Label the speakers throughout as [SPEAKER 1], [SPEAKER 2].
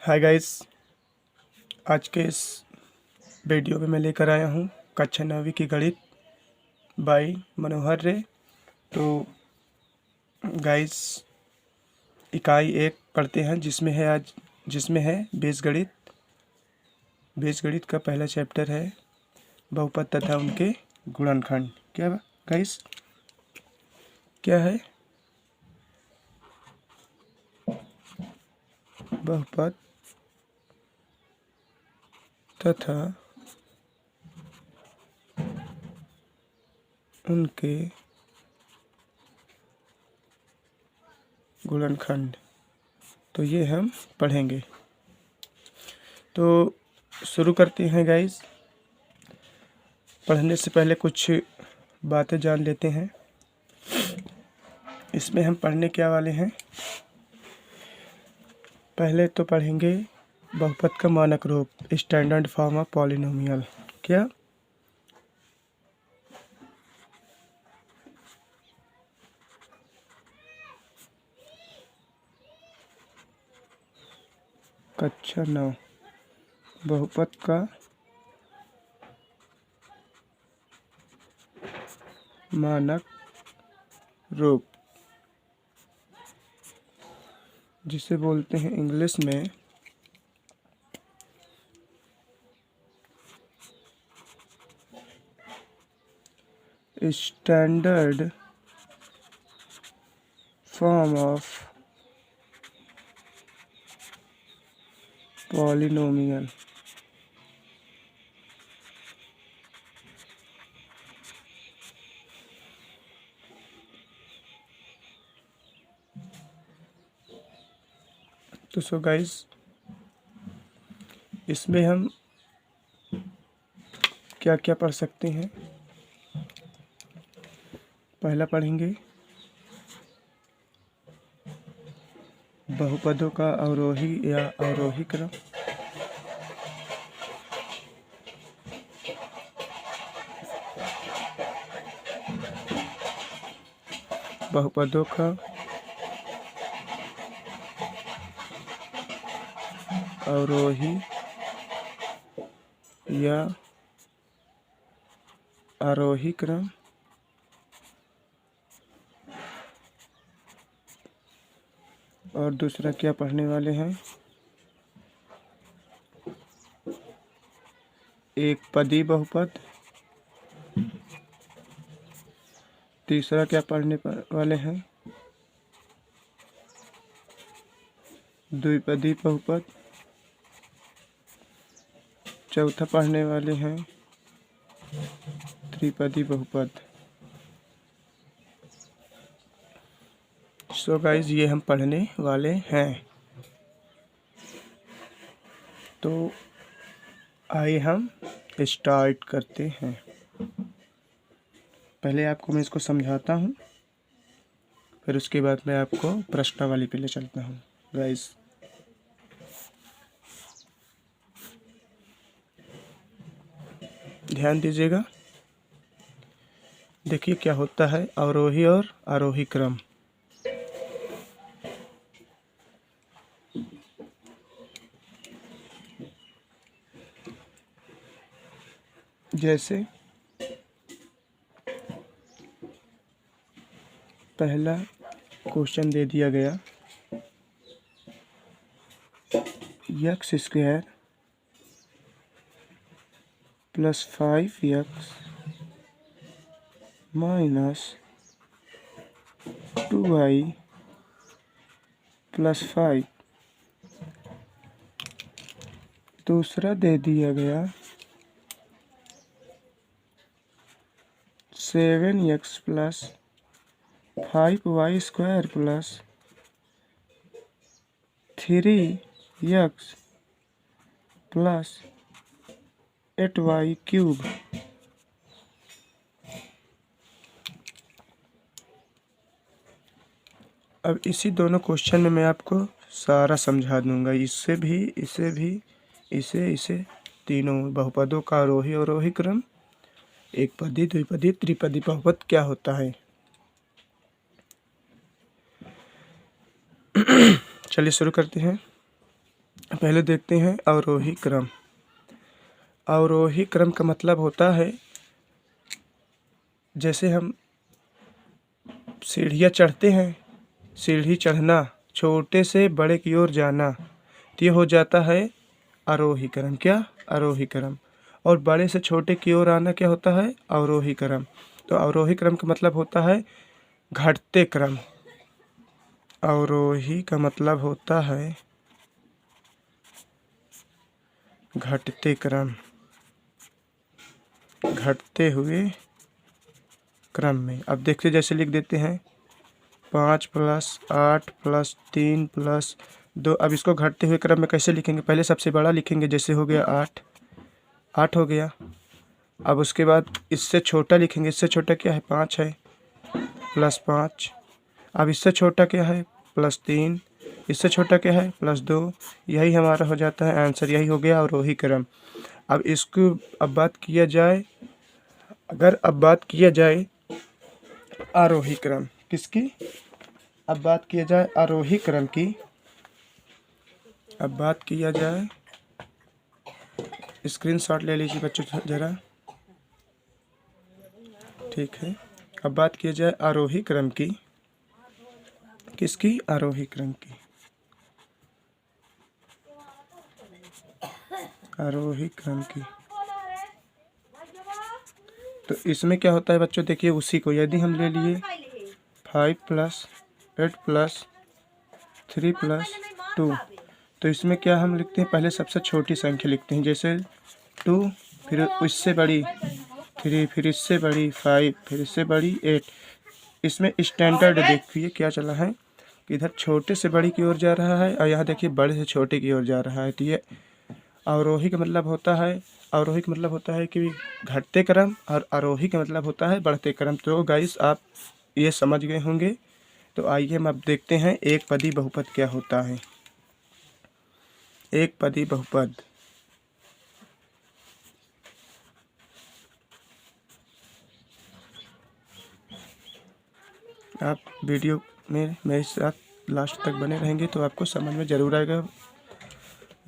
[SPEAKER 1] Hi guys, आज के इस वीडियो में मैं लेकर आया हूँ कक्षा 9वीं की गणित बाय मनोहर रे। तो गाइस, इकाई 1 पढ़ते हैं जिसमें है बीजगणित। बीजगणित का पहला चैप्टर है बहुपद तथा उनके गुणनखंड। क्या गाइस, क्या है? बहुपद तथा उनके गुणनखंड। तो ये हम पढ़ेंगे। तो शुरू करते हैं गाइस। पढ़ने से पहले कुछ बातें जान लेते हैं। इसमें हम पढ़ने क्या वाले हैं? पहले तो पढ़ेंगे बहुपद का मानक रूप, स्टैंडर्ड फॉर्म ऑफ पॉलिनोमियल। क्या? कक्षा 9 बहुपद का मानक रूप, जिसे बोलते हैं इंग्लिश में स्टैंडर्ड फॉर्म ऑफ पॉलिनोमियल। तो सो गाइस, इसमें हम क्या क्या पढ़ सकते हैं? पहला पढ़ेंगे बहुपदों का अवरोही या आरोही क्रम। बहुपदों का अवरोही या आरोही क्रम। और दूसरा क्या पढ़ने वाले हैं? एक पदी बहुपद। तीसरा क्या पढ़ने वाले हैं? द्विपदी बहुपद। चौथा पढ़ने वाले हैं त्रिपदी बहुपद। सो गाइस, ये हम पढ़ने वाले हैं। तो आइए हम स्टार्ट करते हैं। पहले आपको मैं इसको समझाता हूँ, फिर उसके बाद मैं आपको प्रश्नावली पे ले चलता हूँ। गाइस, ध्यान दीजिएगा। देखिए क्या होता है अवरोही और आरोही क्रम। जैसे पहला क्वेश्चन दे दिया गया, x square plus 5x minus 2y plus 5। दूसरा दे दिया गया 7x plus 5y square plus 3x plus 8y cube. अब इसी दोनों क्वेश्चन में मैं आपको सारा समझा दूंगा। इसे भी, इसे भी, इसे तीनों बहुपदों का आरोही और अवरोही क्रम, एक पदी, द्विपदी, त्रिपदी बहुपद क्या होता है। चलिए शुरू करते हैं। पहले देखते हैं अवरोही क्रम। अवरोही क्रम का मतलब होता है जैसे हम सीढ़ियाँ चढ़ते हैं, सीढ़ी चढ़ना, छोटे से बड़े की ओर जाना, तो ये हो जाता है आरोही क्रम। क्या? आरोही क्रम। और बड़े से छोटे की ओर आना क्या होता है? अवरोही क्रम। तो अवरोही क्रम का मतलब होता है घटते क्रम। अवरोही का मतलब होता है घटते क्रम, घटते हुए क्रम में। अब देखते जैसे लिख देते हैं 5 + 8 + 3 + 2। अब इसको घटते हुए क्रम में कैसे लिखेंगे? पहले सबसे बड़ा लिखेंगे, जैसे हो गया 8, 8 हो गया। अब उसके बाद इससे छोटा लिखेंगे, इससे छोटा क्या है? 5 है, +5। अब इससे छोटा क्या है? +3। इससे छोटा क्या है? +2। यही हमारा हो जाता है आंसर, यही हो गया अवरोही क्रम। अब इसको अब बात किया जाए, अगर अब बात किया जाए आरोही क्रम किसकी? अब बात किया जाए आरोही क्रम की। अब बात किया जाए, स्क्रीनशॉट ले लीजिए बच्चों ज़रा, ठीक है। अब बात किया जाए आरोही क्रम की। किसकी? आरोही क्रम की। आरोही क्रम की। तो इसमें क्या होता है बच्चों? देखिए उसी को यदि हम ले लिए 5 + 8 + 3 + 2, तो इसमें क्या हम लिखते हैं? पहले सबसे छोटी संख्या लिखते हैं, जैसे 2, फिर उससे बड़ी 3, फिर इससे बड़ी 5, फिर इससे बड़ी 8। इसमें स्टैंडर्ड देखिए क्या चला है कि इधर छोटे से बड़ी की ओर जा रहा है और यहाँ देखिए बड़े से छोटे की ओर जा रहा है। तो ये अवरोही का मतलब होता है, अवरोही का मतलब होता है कि घटते क्रम, और आरोही का मतलब होता है बढ़ते क्रम। तो गाइस आप ये समझ गए होंगे। तो आइए हम अब देखते हैं एक पदी बहुपद क्या होता है। एक पदी बहुपद। आप वीडियो में मेरे साथ लास्ट तक बने रहेंगे तो आपको समझ में ज़रूर आएगा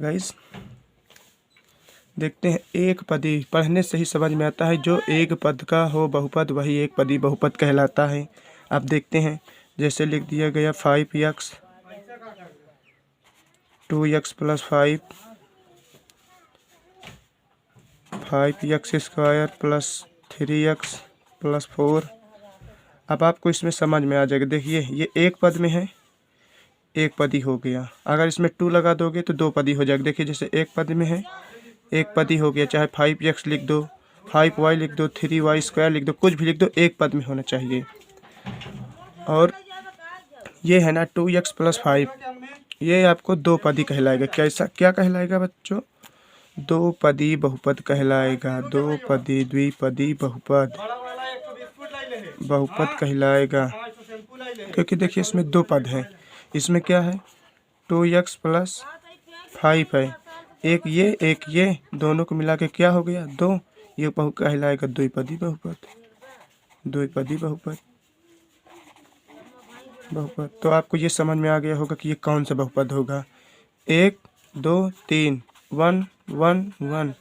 [SPEAKER 1] गाइस। देखते हैं एक पदी, पढ़ने से ही समझ में आता है, जो एक पद का हो बहुपद वही एक पदी बहुपद कहलाता है। आप देखते हैं जैसे लिख दिया गया 5x 2x + 5, 5x² + 3x + 4। अब आपको इसमें समझ में आ जाएगा। देखिए ये एक पद में है, एक पदी हो गया। अगर इसमें 2 लगा दोगे तो 2 पदी हो जाएगा। देखिए जैसे एक पद में है, एक पदी हो गया। चाहे 5x लिख दो, 5y लिख दो, 3y² लिख दो, कुछ भी लिख दो, एक पद में होना चाहिए। और ये है ना 2x + 5, ये आपको 2 पदी कहलाएगा। कैसा क्या कहलाएगा बच्चों? 2 पदी बहुपद कहलाएगा। 2 पदी द्विपदी बहुपद, बहुपद कहलाएगा। क्योंकि देखिए इसमें 2 पद हैं। इसमें क्या है? 2x + 5 है, एक ये दोनों को मिला के क्या हो गया? 2। ये बहु कहलाएगा द्विपदी बहुपद। द्विपदी बहुपद, बहुपद। तो आपको ये समझ में आ गया होगा कि ये कौन सा बहुपद होगा। 1 2 3 1 1 1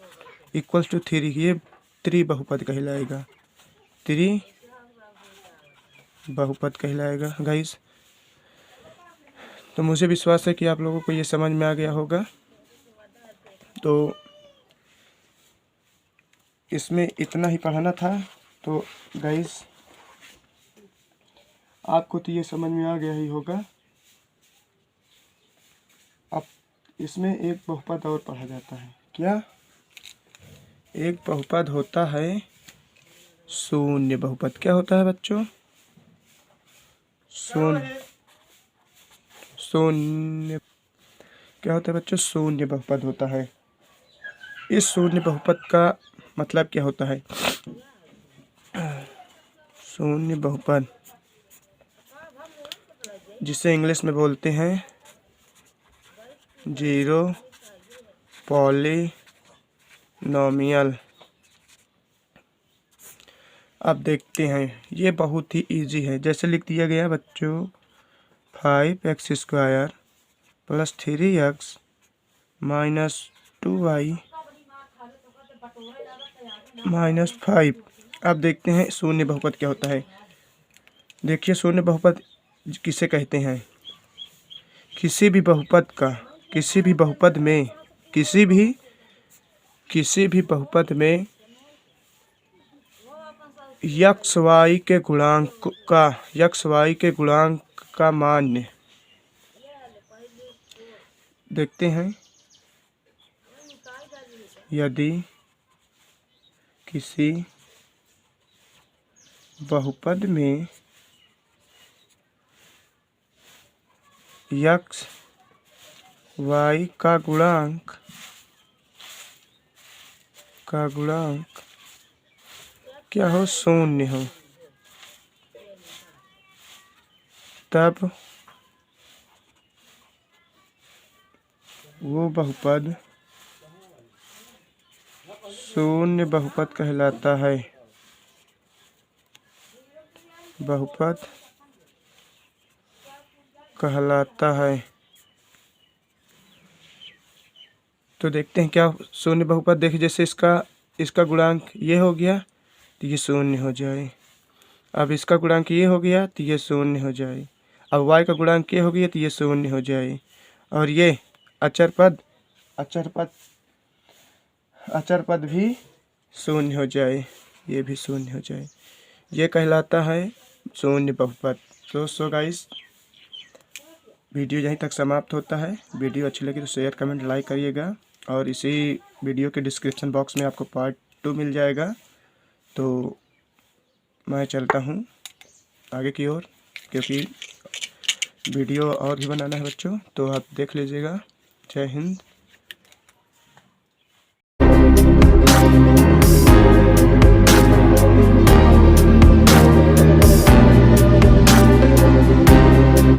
[SPEAKER 1] = 3, ये त्रिबहुपद कहलाएगा। त्रि बहुपद कहलाएगा गाइस। तो मुझे विश्वास है कि आप लोगों को ये समझ में आ गया होगा। तो इसमें इतना ही पढ़ाना था। तो गाइस आपको तो ये समझ में आ गया ही होगा। अब इसमें एक बहुपद और पढ़ा जाता है। क्या? एक बहुपद होता है शून्य बहुपद। क्या होता है बच्चों? शून्य क्या होता है बच्चों? शून्य बहुपद होता है। इस शून्य बहुपद का मतलब क्या होता है? शून्य बहुपद जिसे इंग्लिश में बोलते हैं जीरो पॉलिनोमियल। अब देखते हैं, ये बहुत ही इजी है। जैसे लिख दिया गया बच्चों 5x² + 3x -2y -5। अब देखते हैं शून्य बहुपद क्या होता है। देखिए शून्य बहुपद किसे कहते हैं। किसी भी बहुपद में किसी भी बहुपद में x y के गुणांक का मान देखते हैं। यदि किसी बहुपद में x y का गुणांक क्या हो, शून्य हो, तब वो बहुपद शून्य बहुपद कहलाता है। तो देखते हैं क्या शून्य बहुपद। देखिए जैसे इसका गुणांक ये हो गया तो ये शून्य हो जाए। अब इसका गुणांक ये हो गया तो ये शून्य हो जाए। अब y का गुणांक ये हो गया तो ये शून्य हो जाए। और ये अचर पद भी शून्य हो जाए, ये भी शून्य हो जाए। ये कहलाता है शून्य बहुपद। तो सो गाइस, वीडियो यहीं तक समाप्त होता है। वीडियो अच्छी लगी तो शेयर कमेंट लाइक करिएगा। और इसी वीडियो के डिस्क्रिप्शन बॉक्स में आपको पार्ट 2 मिल जाएगा। तो मैं चलता हूँ आगे की ओर, क्योंकि वीडियो और भी बनाना है बच्चों, तो आप देख लीजिएगा। जय हिंद।